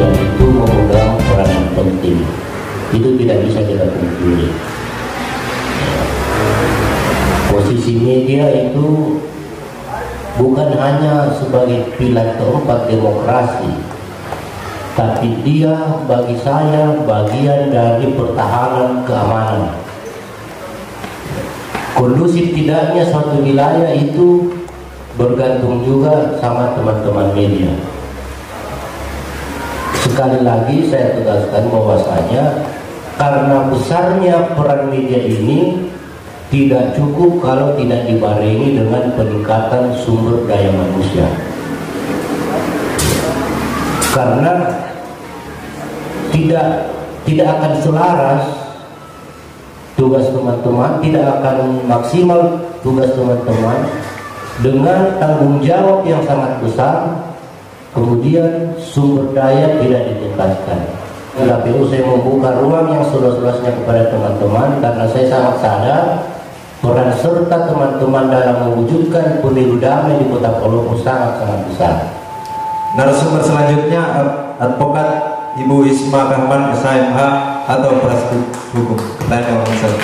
media itu memegang peran yang penting. Itu tidak bisa kita pungkiri. Posisi media itu bukan hanya sebagai pilar keempat demokrasi, tapi dia bagi saya bagian dari pertahanan keamanan. Kondusif tidaknya suatu wilayah itu bergantung juga sama teman-teman media. Sekali lagi saya tegaskan bahwasanya karena besarnya peran media ini tidak cukup kalau tidak dibarengi dengan peningkatan sumber daya manusia. Karena tidak akan selaras tugas teman-teman, tidak akan maksimal tugas teman-teman dengan tanggung jawab yang sangat besar, kemudian sumber daya tidak ditingkatkan. KPU saya membuka ruang yang seluas-luasnya kepada teman-teman karena saya sangat sadar peran serta teman-teman dalam mewujudkan pemilu damai di Kota Palopo sangat-sangat besar. Narasumber selanjutnya Advokat Ibu Isma Kahman SHMH atau Praktisi Hukum. Pertanyaan saya.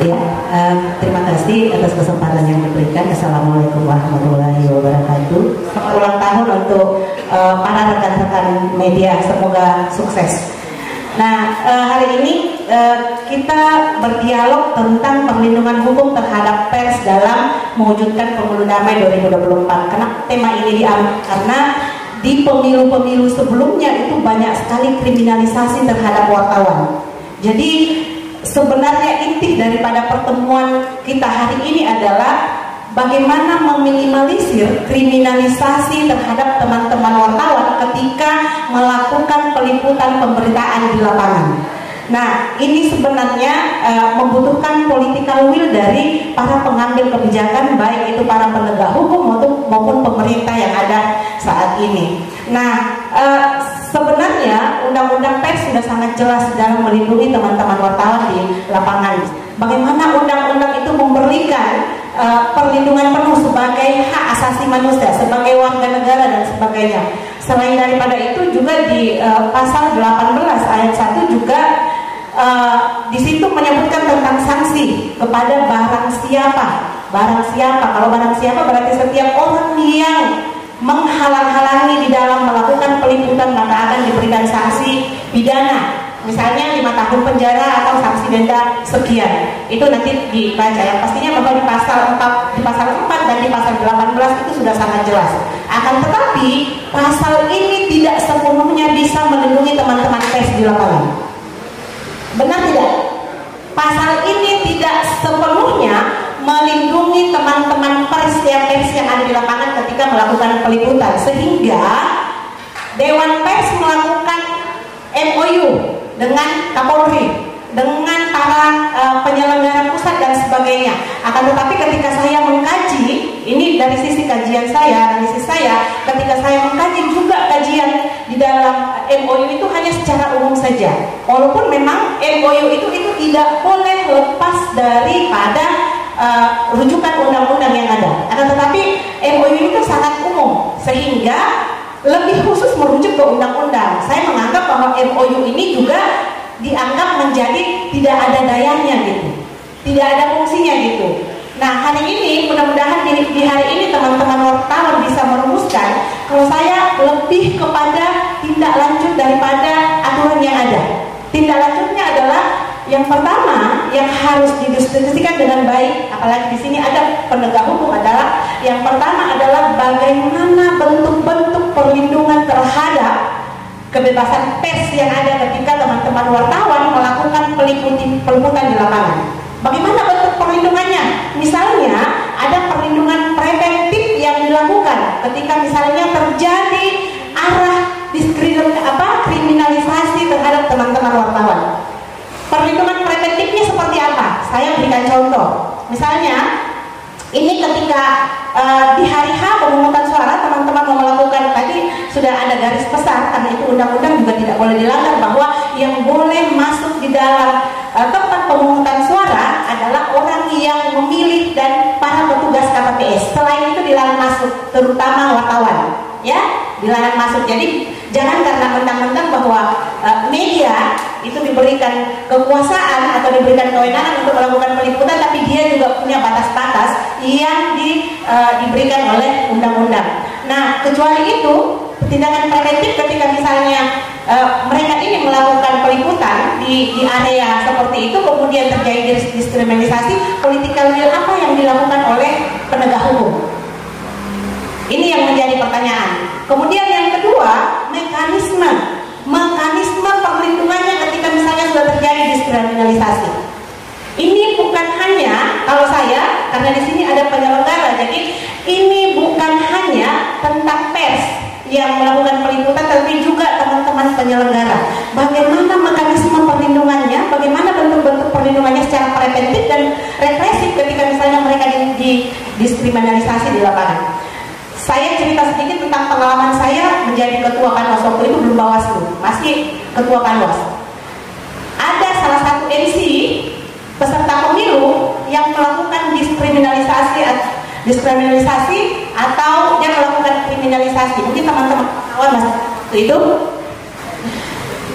Ya, terima kasih atas kesempatan yang diberikan. Assalamualaikum warahmatullahi wabarakatuh. Selamat ulang tahun untuk para rekan-rekan media. Semoga sukses. Nah, hari ini kita berdialog tentang perlindungan hukum terhadap pers dalam mewujudkan pemilu damai 2024. Kenapa tema ini diambil? Karena di pemilu-pemilu sebelumnya itu banyak sekali kriminalisasi terhadap wartawan. Jadi sebenarnya inti daripada pertemuan kita hari ini adalah bagaimana meminimalisir kriminalisasi terhadap teman-teman wartawan ketika melakukan peliputan pemberitaan di lapangan. Nah, ini sebenarnya membutuhkan political will dari para pengambil kebijakan, baik itu para penegak hukum maupun pemerintah yang ada saat ini. Nah, sebenarnya undang-undang pers sudah sangat jelas dalam melindungi teman-teman wartawan di lapangan. Bagaimana undang-undang itu memberikan perlindungan penuh sebagai hak asasi manusia, sebagai warga negara dan sebagainya. Selain daripada itu juga di pasal 18 ayat 1 juga di situ menyebutkan tentang sanksi kepada barang siapa. Barang siapa, kalau barang siapa berarti setiap orang yang menghalang-halangi di dalam melakukan peliputan maka akan diberikan sanksi pidana. Misalnya 5 tahun penjara atau sanksi denda sekian. Itu nanti dibaca. Yang pastinya bahwa di pasal 4 dan di pasal 18 itu sudah sangat jelas. Akan tetapi pasal ini tidak sepenuhnya bisa melindungi teman-teman pers di lapangan. Benar tidak? Pasal ini tidak sepenuhnya melindungi teman-teman pers yang ada di lapangan ketika melakukan peliputan. Sehingga Dewan Pers melakukan MOU dengan Kapolri, dengan para penyelenggara pusat dan sebagainya. Akan tetapi ketika saya mengkaji, ini dari sisi kajian saya, analisis saya, ketika saya mengkaji juga kajian di dalam MOU itu hanya secara umum saja. Walaupun memang MOU itu tidak boleh lepas daripada rujukan undang-undang yang ada. Akan tetapi MOU itu sangat umum sehingga lebih khusus merujuk ke undang-undang. Saya menganggap bahwa MOU ini juga dianggap menjadi tidak ada dayanya gitu, tidak ada fungsinya gitu. Nah, hari ini mudah-mudahan di hari ini teman-teman wartawan bisa merumuskan. Kalau saya lebih kepada tindak lanjut daripada aturan yang ada. Tindak lanjutnya adalah yang pertama yang harus didiskusikan dengan baik, apalagi di sini ada penegak hukum, adalah yang pertama adalah bagaimana bentuk-bentuk perlindungan terhadap kebebasan pers yang ada ketika teman-teman wartawan melakukan peliputan di lapangan. Bagaimana bentuk perlindungannya? Misalnya ada perlindungan preventif yang dilakukan ketika misalnya terjadi arah kriminalisasi terhadap teman-teman wartawan. Perlindungan preventifnya seperti apa? Saya berikan contoh. Misalnya ini ketika di hari H pemungutan suara teman-teman mau melakukan, tadi sudah ada garis besar karena itu undang-undang juga tidak boleh dilanggar, bahwa yang boleh masuk di dalam tempat pemungutan suara adalah orang yang memilih dan para petugas KPPS. Selain itu dilarang masuk, terutama wartawan. Ya, dilarang masuk. Jadi jangan karena mentang-mentang bahwa media itu diberikan kekuasaan atau diberikan kewenangan untuk melakukan peliputan, tapi dia juga punya batas-batas yang diberikan oleh undang-undang. Nah, kecuali itu tindakan preventif ketika misalnya mereka ini melakukan peliputan di area seperti itu, kemudian terjadi diskriminasi, political will apa yang dilakukan oleh penegak hukum? Ini yang menjadi pertanyaan. Kemudian yang kedua, mekanisme perlindungannya ketika misalnya sudah terjadi diskriminalisasi. Ini bukan hanya, kalau saya, karena di sini ada penyelenggara, jadi ini bukan hanya tentang pers yang melakukan peliputan, tapi juga teman-teman penyelenggara. Bagaimana mekanisme perlindungannya, bagaimana bentuk-bentuk perlindungannya secara preventif dan represif ketika misalnya mereka diskriminalisasi di lapangan. Saya cerita sedikit tentang pengalaman saya menjadi ketua Panwas, waktu itu belum Bawaslu, masih ketua Panwas. Ada salah satu MC peserta pemilu yang melakukan diskriminalisasi atau dia melakukan kriminalisasi. Mungkin teman-teman kawan waktu itu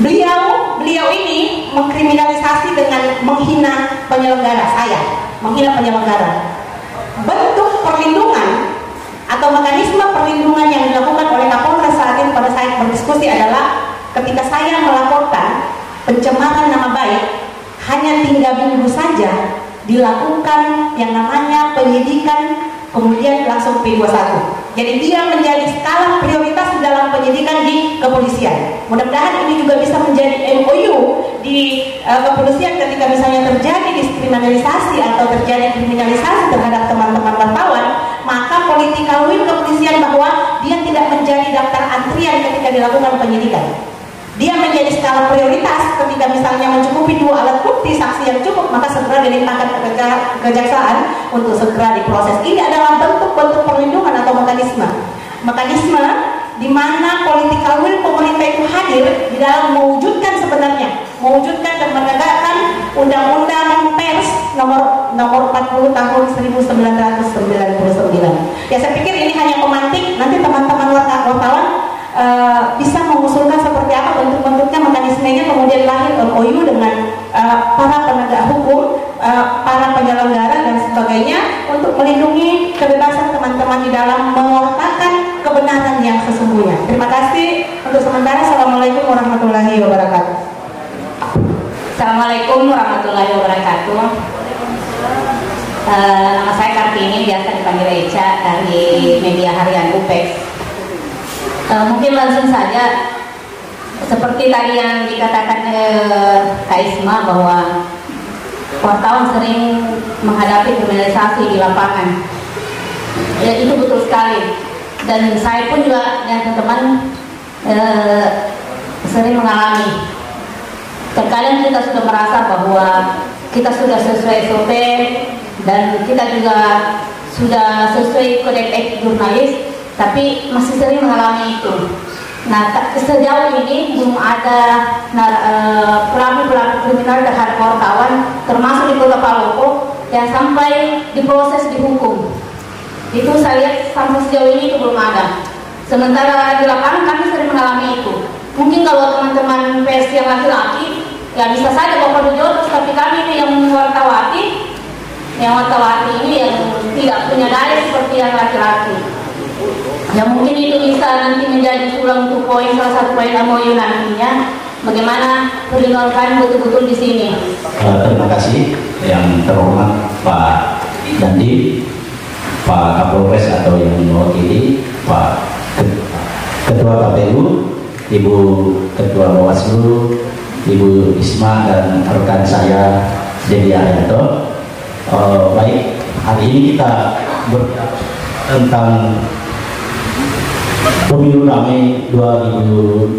beliau ini mengkriminalisasi dengan menghina penyelenggara menghina penyelenggara. Bentuk perlindungan atau mekanisme perlindungan yang dilakukan oleh Kapolres saat ini pada saat berdiskusi adalah ketika saya melaporkan pencemaran nama baik, hanya 3 minggu saja dilakukan yang namanya penyidikan, kemudian langsung P21. Jadi dia menjadi skala prioritas di dalam penyidikan di kepolisian. Mudah-mudahan ini juga bisa menjadi MOU di kepolisian ketika misalnya terjadi diskriminalisasi atau terjadi kriminalisasi terhadap teman-teman wartawan, maka political will kepolisian bahwa dia tidak menjadi daftar antrian ketika dilakukan penyidikan. Dia menjadi skala prioritas ketika misalnya mencukupi 2 alat bukti saksi yang cukup, maka segera dilimpahkan ke kejaksaan untuk segera diproses. Ini adalah bentuk-bentuk perlindungan atau mekanisme di mana political will pemerintah itu hadir di dalam mewujudkan dan menegakkan Undang-Undang Pers nomor 40 tahun 1999. Ya, saya pikir ini hanya pemantik, nanti teman-teman wartawan bisa mengusulkan seperti apa bentuk-bentuknya, mekanismenya, kemudian lahir MOU dengan para penegak hukum, para penyelenggara dan sebagainya untuk melindungi kebebasan teman-teman di dalam mengatakan kebenaran yang sesungguhnya. Terima kasih untuk sementara. Assalamualaikum warahmatullahi wabarakatuh. Assalamualaikum warahmatullahi wabarakatuh. Nama saya Kartini, biasa dipanggil Eca, dari media harian UPEX. Mungkin langsung saja, seperti tadi yang dikatakan Kak Isma bahwa wartawan sering menghadapi kriminalisasi di lapangan. Ya, itu betul sekali. Dan saya pun juga dan teman-teman sering mengalami. Terkadang kita sudah merasa bahwa kita sudah sesuai SOP dan kita juga sudah sesuai kode etik jurnalis, tapi masih sering mengalami itu. Nah, sejauh ini belum ada pelaku-pelaku kriminal terhadap wartawan, termasuk di Kota Palopo, yang sampai diproses dihukum. Itu saya lihat sampai sejauh ini itu belum ada. Sementara di lapangan kami sering mengalami itu. Mungkin kalau teman-teman pers yang laki-laki, ya bisa saja Bapak dijotos, tapi kami ini yang wartawati ini yang tidak punya daya seperti yang laki-laki. Ya mungkin itu bisa nanti menjadi tulang untuk salah satu poin MOU nantinya, bagaimana perlindungan betul-betul di sini. Terima kasih yang terhormat Pak Dandi, Pak Kapolres atau yang mewakili, Pak Ketua KPU, Ibu Ketua Bawaslu, Ibu Isma dan rekan saya Dedi Arianto. Baik, hari ini kita tentang Pemilu Damai 2024.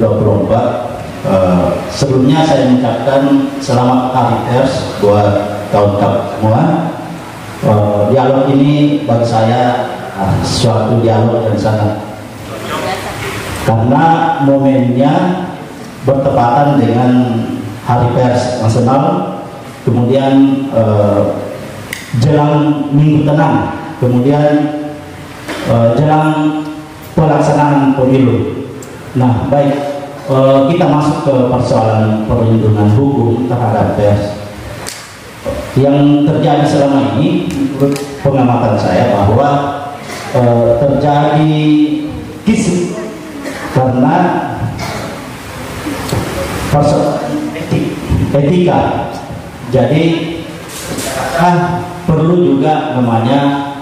Sebelumnya saya mengucapkan selamat Hari Pers buat kawan-kawan semua. Dialog ini bagi saya suatu dialog yang sangat, karena momennya bertepatan dengan Hari Pers Nasional, kemudian jelang Minggu Tenang, kemudian jelang pelaksanaan pemilu. Nah, baik, kita masuk ke persoalan perlindungan hukum terhadap pers. Yang terjadi selama ini, menurut pengamatan saya bahwa terjadi kisruh karena persoalan etika. Jadi perlu juga namanya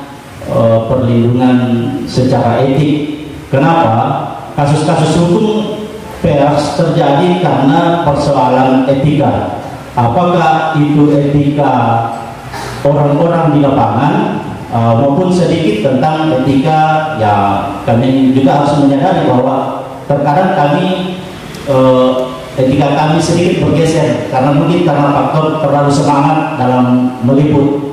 perlindungan secara etik. Kenapa? Kasus-kasus hukum pers terjadi karena persoalan etika. Apakah itu etika orang-orang di lapangan maupun sedikit tentang etika, ya kami juga harus menyadari bahwa terkadang kami etika kami sedikit bergeser karena mungkin karena faktor terlalu semangat dalam meliput.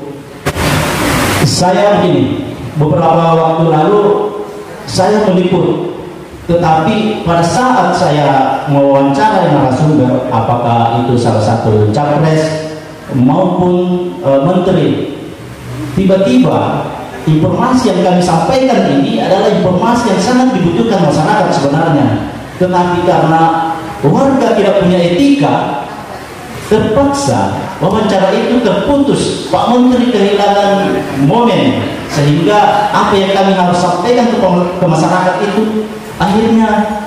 Saya begini, beberapa waktu lalu saya meliput, tetapi pada saat saya mewawancarai narasumber, apakah itu salah satu capres maupun menteri, tiba-tiba informasi yang kami sampaikan ini adalah informasi yang sangat dibutuhkan masyarakat sebenarnya, tetapi karena warga tidak punya etika, terpaksa wawancara itu terputus. Pak Menteri kehilangan momen, sehingga apa yang kami harus sampaikan ke masyarakat itu akhirnya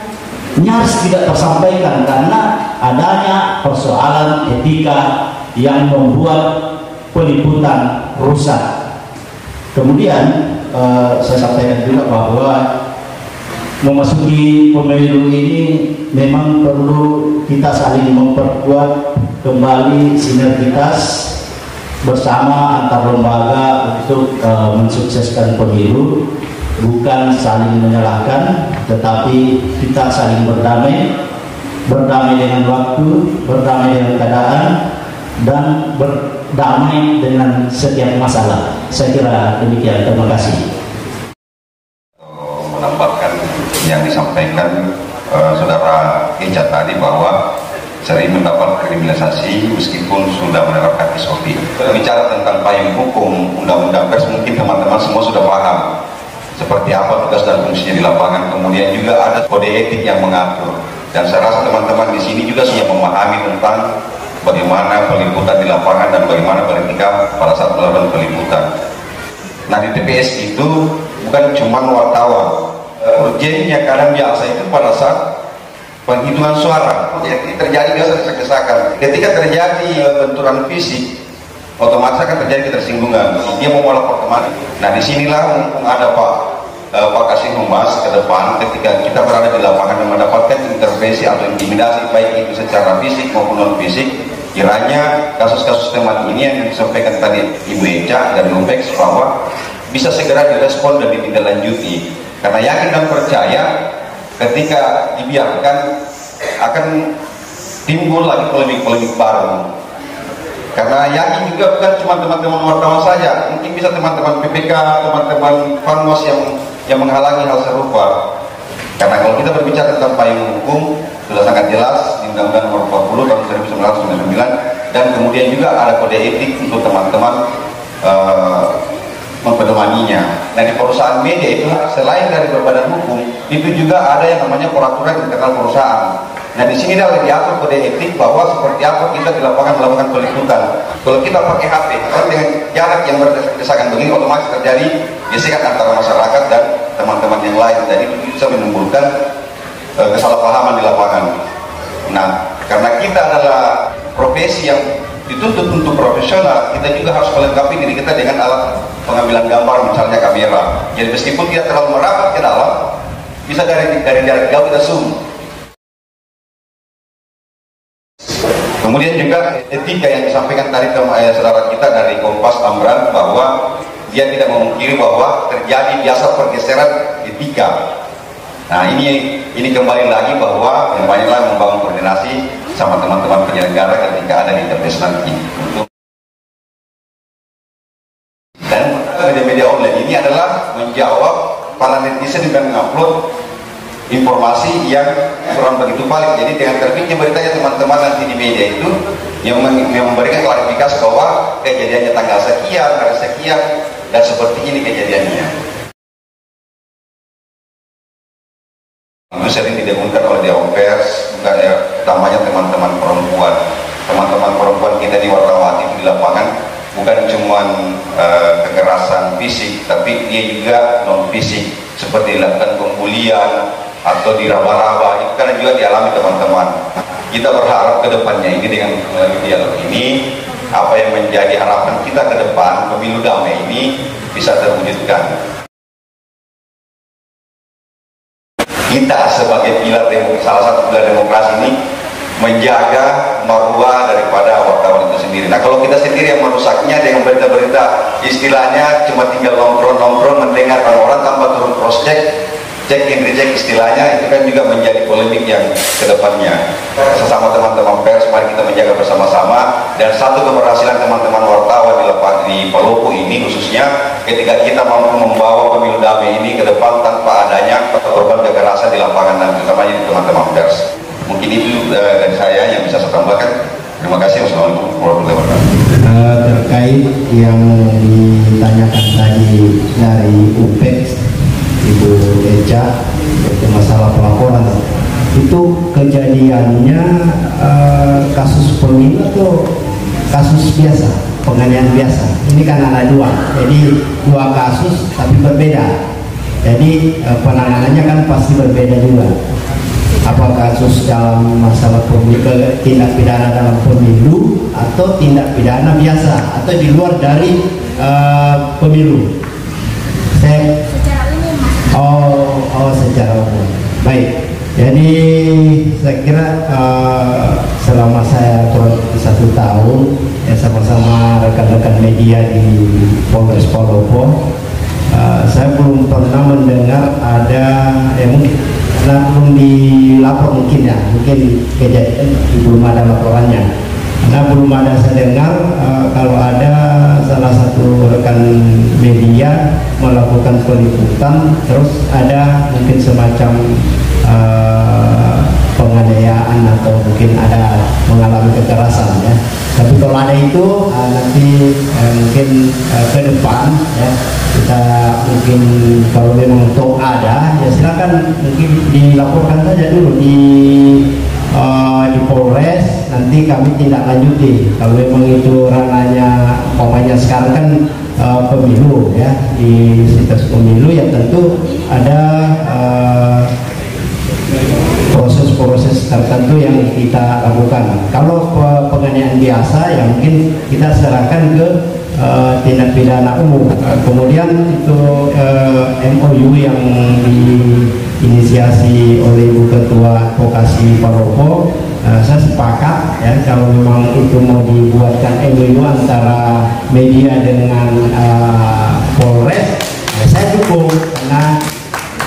nyaris tidak tersampaikan karena adanya persoalan etika yang membuat peliputan rusak. Kemudian saya sampaikan juga bahwa memasuki pemilu ini memang perlu kita saling memperkuat kembali sinergitas bersama antar lembaga untuk mensukseskan pemilu, bukan saling menyalahkan, tetapi kita saling berdamai dengan waktu, berdamai dengan keadaan, dan berdamai dengan setiap masalah. Saya kira demikian. Terima kasih. Menambahkan yang disampaikan saudara Eja tadi bahwa sering mendapat kriminalisasi meskipun sudah menerapkan SOP. Bicara tentang payung hukum undang-undang pers, mungkin teman-teman semua sudah paham seperti apa tugas dan fungsinya di lapangan. Kemudian juga ada kode etik yang mengatur, dan saya rasa teman-teman di sini juga sudah memahami tentang bagaimana peliputan di lapangan dan bagaimana beretika pada saat melakukan peliputan. Nah, di TPS itu bukan cuma wartawan, urgennya kadang biasa itu pada saat penghitungan suara yang terjadi biasa desak-desakan. Ketika terjadi benturan fisik, otomatis akan terjadi ketersinggungan. Dia mau melapor kemana? Nah, disinilah mumpung ada Pak Kasih Humas ke depan, ketika kita berada di lapangan dan mendapatkan intervensi atau intimidasi baik itu secara fisik maupun non fisik, kiranya kasus-kasus teman ini yang disampaikan tadi Ibu Eca dari Lumpex bahwa bisa segera direspon dan ditindaklanjuti. Karena yakin dan percaya ketika dibiarkan akan timbul lagi polemik-polemik baru. Karena yakin juga bukan cuma teman-teman wartawan saja, mungkin bisa teman-teman PPK, teman-teman Panwas yang menghalangi hal serupa. Karena kalau kita berbicara tentang payung hukum, sudah sangat jelas di Undang-Undang Nomor 40 tahun 1999, dan kemudian juga ada kode etik untuk teman-teman mempedomaninya. Nah, di perusahaan media itu selain dari berbadan hukum, itu juga ada yang namanya peraturan internal perusahaan. Nah, di sini adalah diatur kode etik bahwa seperti apa kita di lapangan melakukan peliputan. Kalau kita pakai HP, kalau dengan jarak yang berdesakan begini, otomatis terjadi gesekan antara masyarakat dan teman-teman yang lain. Jadi itu bisa menimbulkan kesalahpahaman di lapangan. Nah, karena kita adalah profesi yang dituntut untuk profesional, kita juga harus melengkapi diri kita dengan alat pengambilan gambar, misalnya kamera. Jadi meskipun tidak terlalu merapat ke dalam, bisa dari jarak jauh kita zoom. Kemudian juga etika yang disampaikan tadi saudara kita dari Kompas Amran, bahwa dia tidak memungkiri bahwa terjadi biasa pergeseran etika. Nah, ini kembali lagi bahwa banyaklah membangun koordinasi sama teman-teman penyelenggara ketika ada di TPS nanti. Dan media online ini adalah menjawab para netizen yang mengupload informasi yang kurang begitu valid. Jadi dengan terbitnya beritanya teman-teman nanti di media itu yang memberikan klarifikasi bahwa kejadiannya tanggal sekian, hari sekian, dan seperti ini kejadiannya. Itu sering didengarkan oleh Dewan Pers, bukan ya, utamanya teman-teman perempuan. Teman-teman perempuan kita di wartawati di lapangan bukan cuma kekerasan fisik, tapi dia juga non fisik, seperti dilakukan pembulian atau diraba-raba, itu kan juga dialami teman-teman. Kita berharap ke depannya ini dengan dialog ini, apa yang menjadi harapan kita ke depan, pemilu damai ini bisa terwujudkan. Kita sebagai pilar salah satu pilar demokrasi ini menjaga marwah daripada wartawan itu sendiri. Nah, kalau kita sendiri yang merusaknya dengan berita-berita istilahnya cuma tinggal nongkrong-nongkrong mendengarkan orang tanpa turun cross check, cek and recheck istilahnya, itu kan juga menjadi polemik yang kedepannya. Sesama teman-teman pers, mari kita menjaga bersama-sama. Dan satu keberhasilan teman-teman wartawan di Palopo ini khususnya, ketika kita mampu membawa pemilu damai ini ke depan tanpa adanya korban kekerasan di lapangan dan utamanya di teman-teman pers. Mungkin itu dari saya yang bisa saya tambahkan. Terima kasih. Wassalamualaikum warahmatullahi wabarakatuh. Terkait yang ditanyakan tadi dari UPEX Ibu Eca, itu masalah pelaporan, itu kejadiannya kasus pemilu atau kasus biasa, penganiayaan biasa. Ini kan ada dua, jadi dua kasus tapi berbeda. Jadi penanganannya kan pasti berbeda juga. Apa kasus dalam masalah pemilu, tindak pidana dalam pemilu, atau tindak pidana biasa, atau di luar dari pemilu. Secara umum. Baik. Jadi saya kira selama saya kurang 1 tahun ya sama-sama rekan-rekan media di Polres Palopo, saya belum pernah mendengar ada mungkin karena belum dilapor mungkin kejadian belum ada laporannya. Karena belum ada saya dengar kalau ada salah satu rekan media melakukan peliputan terus ada mungkin semacam penganiayaan atau mungkin ada mengalami kekerasan ya. Tapi kalau ada itu nanti mungkin ke depan ya, kita mungkin kalau memang toh ada ya silakan mungkin dilaporkan saja dulu di Polres, nanti kami tindak lanjuti. Kalau memang itu ranahnya umpamanya sekarang kan pemilu ya, di situs pemilu ya tentu ada proses-proses tertentu yang kita lakukan. Kalau penganiayaan biasa ya mungkin kita serahkan ke tindak pidana umum. Kemudian itu MOU yang diinisiasi oleh Ibu Ketua Advokasi Palopo, saya sepakat ya kalau memang itu mau dibuatkan MOU antara media dengan Polres, ya saya dukung karena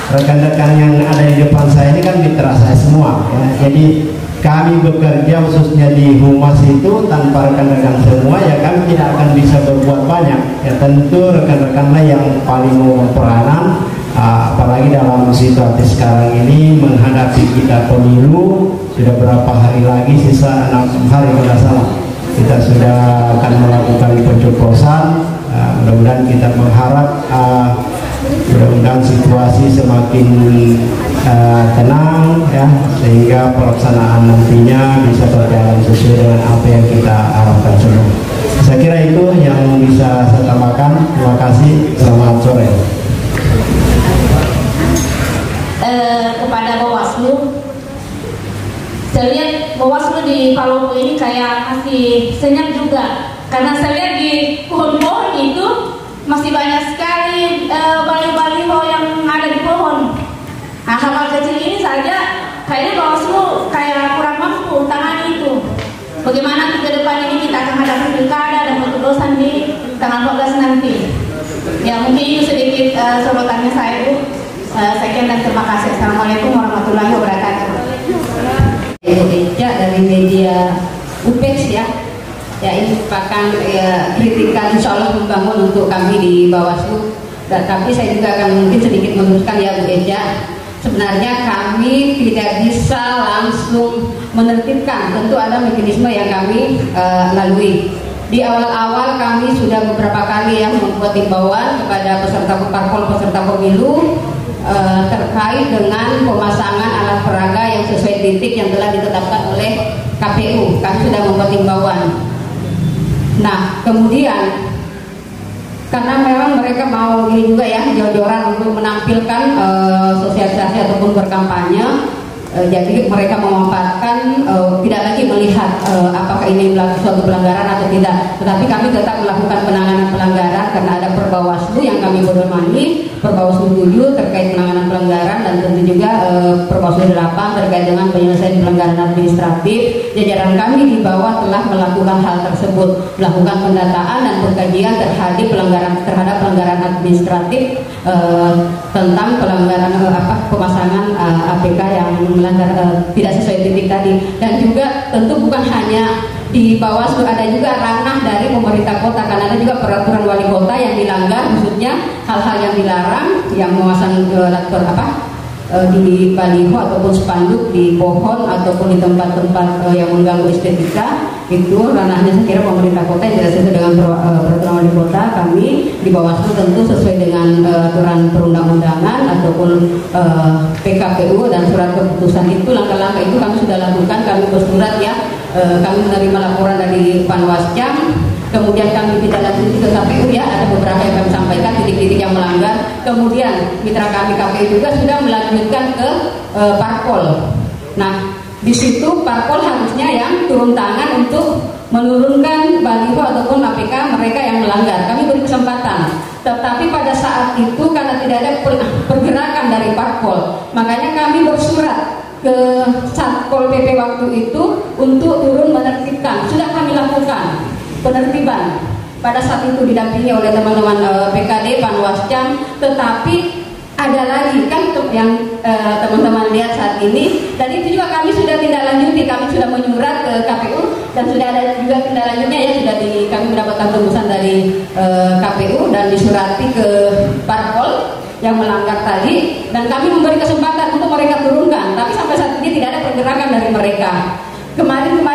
rekan-rekan yang ada di depan saya ini kan mitra saya semua ya. Jadi kami bekerja khususnya di humas itu tanpa rekan-rekan semua ya kami tidak akan bisa berbuat banyak ya. Tentu rekan-rekanlah yang paling mau berperanan, apalagi dalam situasi sekarang ini menghadapi kita pemilu, sudah berapa hari lagi, sisa 6 hari kalau salah kita sudah akan melakukan pencoblosan. Mudah-mudahan kita berharap mudah-mudahan situasi semakin tenang ya, sehingga pelaksanaan nantinya bisa berjalan sesuai dengan apa yang kita harapkan semua. Saya kira itu yang bisa saya tambahkan. Terima kasih. Selamat sore. Kepada Bawaslu, saya lihat Bawaslu di Palopo ini kayak masih senyap juga, karena saya lihat di pohon-pohon itu masih banyak sekali baliho-baliho yang ada di pohon. Nah, hal kecil ini saja kayaknya Bawaslu kayak kurang mampu tangani itu. Bagaimana ke depan ini kita akan hadapi pilkada dan pencoblosan di tanggal 14 nanti. Ya mungkin itu sedikit sorotannya saya, Bu. Sekian dan terima kasih. Assalamualaikum warahmatullahi wabarakatuh. Eja dari media UPEX ya. Ya ini merupakan kritikan insya Allah membangun untuk kami di Bawaslu. Dan tapi saya juga akan mungkin sedikit meneruskan ya Bu Eja. Sebenarnya kami tidak bisa langsung menertibkan, tentu ada mekanisme yang kami lalui. Di awal-awal kami sudah beberapa kali yang membuat himbauan kepada peserta parpol, peserta pemilu, terkait dengan pemasangan alat peraga yang sesuai titik yang telah ditetapkan oleh KPU. Kami sudah membuat himbauan. Nah, kemudian karena memang mereka mau ini juga ya, jor-joran untuk menampilkan sosialisasi ataupun berkampanye, jadi mereka memanfaatkan tidak lagi melihat apakah ini suatu pelanggaran atau tidak, tetapi kami tetap melakukan penanganan pelanggaran karena ada Perbawaslu yang kami berdomani, Perbawaslu 7 terkait penanganan pelanggaran, dan tentu juga Perbawaslu 8 terkait dengan penyelesaian pelanggaran administratif. Jajaran kami di bawah telah melakukan hal tersebut, melakukan pendataan dan pengkajian terhadap pelanggaran administratif tentang pelanggaran pemasangan APK yang melanggar tidak sesuai titik tadi. Dan juga tentu bukan hanya di Bawaslu, ada juga ranah dari pemerintah kota, karena ada juga peraturan wali kota yang dilanggar, khususnya hal-hal yang dilarang, yang memasang di baliho ataupun spanduk di pohon ataupun di tempat-tempat yang mengganggu estetika. Itu ranahnya saya kira pemerintah kota yang tidak sesuai dengan peraturan wali kota. Kami di Bawaslu tentu sesuai dengan aturan perundang-undangan ataupun PKPU dan surat keputusan itu, langkah-langkah itu kami sudah lakukan. Kami bersurat ya, kami menerima laporan dari Panwascam, kemudian kami tidak lanjuti ke KPU ya, ada beberapa yang kami sampaikan titik-titik yang melanggar. Kemudian mitra kami KPU juga sudah melanjutkan ke Parpol. Nah, di situ Parpol harusnya yang turun tangan untuk menurunkan baliho ataupun APK mereka yang melanggar. Kami beri kesempatan, tetapi pada saat itu karena tidak ada pergerakan dari Parpol, makanya kami bersurat ke Satpol PP waktu itu untuk turun menertibkan. Sudah kami lakukan penertiban pada saat itu didampingi oleh teman-teman PKD, Panwascam, tetapi ada lagi kan yang teman-teman lihat saat ini, dan itu juga kami sudah tindak lanjuti. Kami sudah menyurat ke KPU dan sudah ada juga tindak lanjutnya ya, kami mendapatkan tembusan dari KPU dan disurati ke Parpol yang melanggar tadi, dan kami memberi kesempatan untuk mereka turunkan, tapi sampai saat ini tidak ada pergerakan dari mereka. Kemarin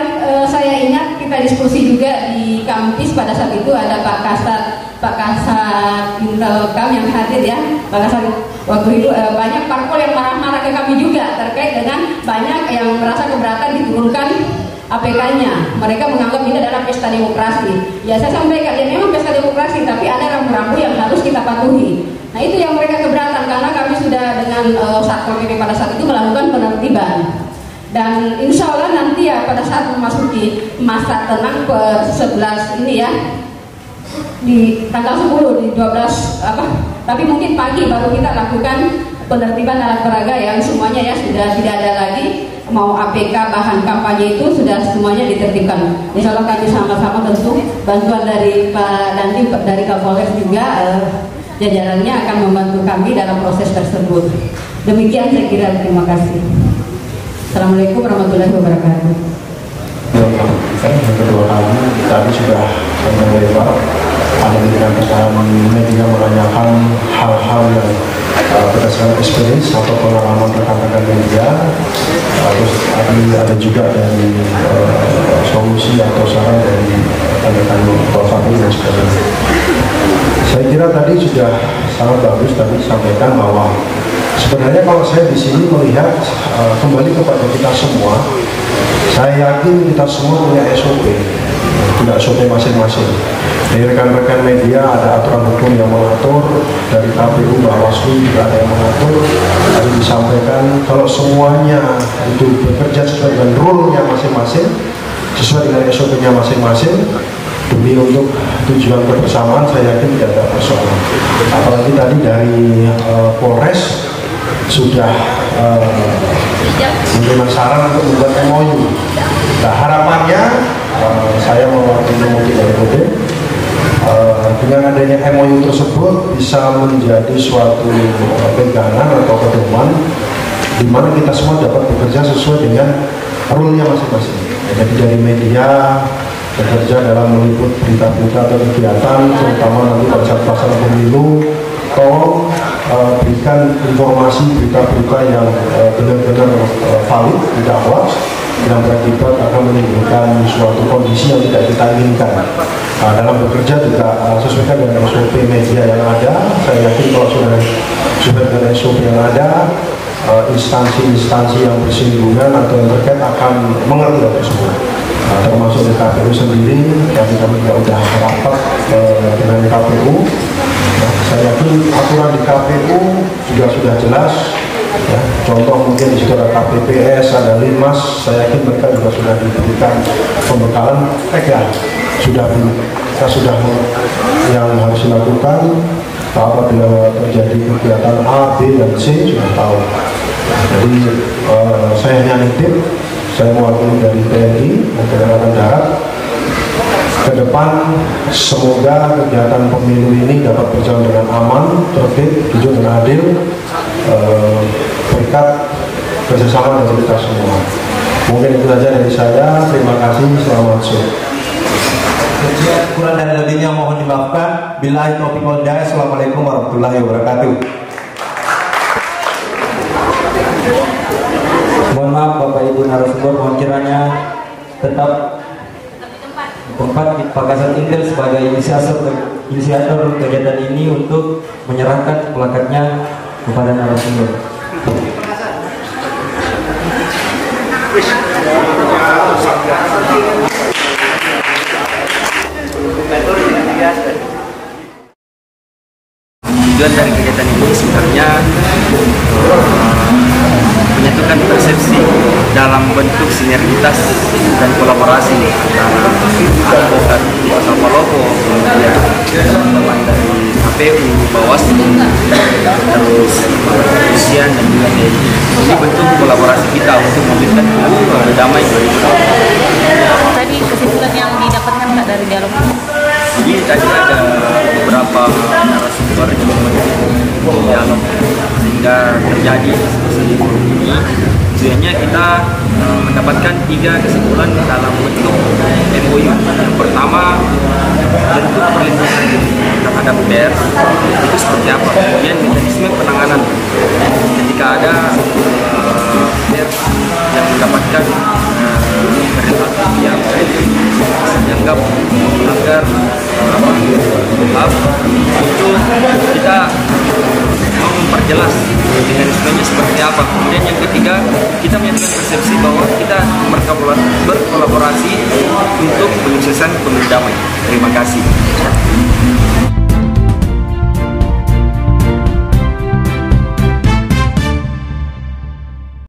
saya ingat kita diskusi juga di kampus, pada saat itu ada Pak Kasat Intelkam yang hadir ya. Pak Kasat waktu itu banyak parpol yang marah-marah ke kami juga terkait dengan banyak yang merasa keberatan diturunkan APK-nya. Mereka menganggap ini adalah pesta demokrasi. Ya, saya sampaikan ya memang pesta demokrasi, tapi ada rambu-rambu yang harus kita patuhi. Nah, itu yang mereka keberatan karena kami sudah dengan Satpol PP pada saat itu melakukan penertiban. Dan insya Allah nanti ya pada saat memasuki masa tenang ke-11 ini ya, di tanggal 10 di 12 tapi mungkin pagi baru kita lakukan penertiban alat peraga yang semuanya ya sudah tidak ada lagi, mau APK bahan kampanye itu sudah semuanya ditertibkan. Insya Allah kami sama-sama tentu bantuan dari Pak Danti dari Kapolres juga jajarannya akan membantu kami dalam proses tersebut. Demikian saya kira, terima kasih. Assalamualaikum warahmatullahi wabarakatuh. Yang kedua kali tadi sudah menerima ada rekan-rekan media menanyakan hal-hal yang berdasarkan experience atau pengalaman rekan-rekan media. Terus ada juga dari solusi atau saran dari rekan-rekan Bapak dan sebagainya. Saya kira tadi sudah sangat bagus tadi disampaikan bahwa sebenarnya kalau saya di sini melihat kembali kepada kita semua, saya yakin kita semua punya SOP, tidak SOP masing-masing. Dari rekan-rekan media ada aturan hukum yang mengatur, dari KPU, Bawaslu juga ada yang mengatur. Tadi disampaikan kalau semuanya itu bekerja sesuai dengan rule-nya masing-masing, sesuai dengan SOP-nya masing-masing, demi untuk tujuan kebersamaan, saya yakin tidak ada persoalan. Apalagi tadi dari Polres sudah menerima saran untuk membuat MOU. Nah, harapannya saya mewakili mungkin dari BD, dengan adanya MOU tersebut bisa menjadi suatu pegangan atau pedoman di mana kita semua dapat bekerja sesuai dengan rule-nya masing-masing. Jadi dari media bekerja dalam meliput berita-berita atau kegiatan, terutama nanti pada saat pelaksanaan pemilu, tolong berikan informasi berita-berita yang benar-benar valid, tidak hoax, yang berakibat akan menimbulkan suatu kondisi yang tidak kita inginkan. Dalam bekerja juga sesuaikan dengan SOP media yang ada. Saya yakin kalau sesuai dengan SOP yang ada, instansi-instansi yang bersinggungan atau yang terkait akan mengerti hal tersebut. Termasuk di KPU sendiri, kami juga sudah rapat dengan KPU. Saya yakin aturan di KPU juga sudah jelas. Ya, contoh mungkin di situ ada KPPS, ada Limas. Saya yakin mereka juga sudah diberikan pembekalan. Kita sudah yang harus dilakukan. Apabila terjadi kegiatan A, B, dan C sudah tahu. Jadi saya hanya nitip, saya mewakili dari TNI dan Angkatan Darat. Ke depan semoga kegiatan pemilu ini dapat berjalan dengan aman, tertib, jujur dan adil, berkat kerjasama dari kita semua. Mungkin itu saja dari saya. Terima kasih. Selamat sore. Kurang dan lebihnya mohon dimaafkan. Billahi taufiq wal hidayah. Assalamualaikum warahmatullahi wabarakatuh. Mohon maaf Bapak Ibu narasumber, mohon kiranya tetap tempat di Pakasal Intel sebagai inisiator kegiatan ini untuk menyerahkan plakatnya kepada narasumber. Tujuan dari kegiatan ini sebenarnya menyatukan persepsi dalam bentuk sinergitas dan kolaborasi antara advokat di Pasar Palopo, kemudian teman-teman dari KPU, Bawaslu, terus kepolisian dan juga TNI. Ini bentuk kolaborasi kita untuk memberikan damai. Tadi kesimpulan yang didapatkan Kak dari dialog? Jadi tadi ada beberapa narasumber yang dialog sehingga terjadi seperti ini. Tujuannya kita mendapatkan 3 kesimpulan dalam bentuk MOU. Yang pertama, bentuk perlindungan terhadap pers itu seperti apa, kemudian mekanisme penanganan ketika ada pers yang mendapatkan perilaku yang dianggap melanggar HAM, itu kita memperjelas mekanismenya seperti apa. Kemudian yang ketiga, kita menyatakan persepsi bahwa kita berkolaborasi untuk menyukseskan pemilu damai. Terima kasih.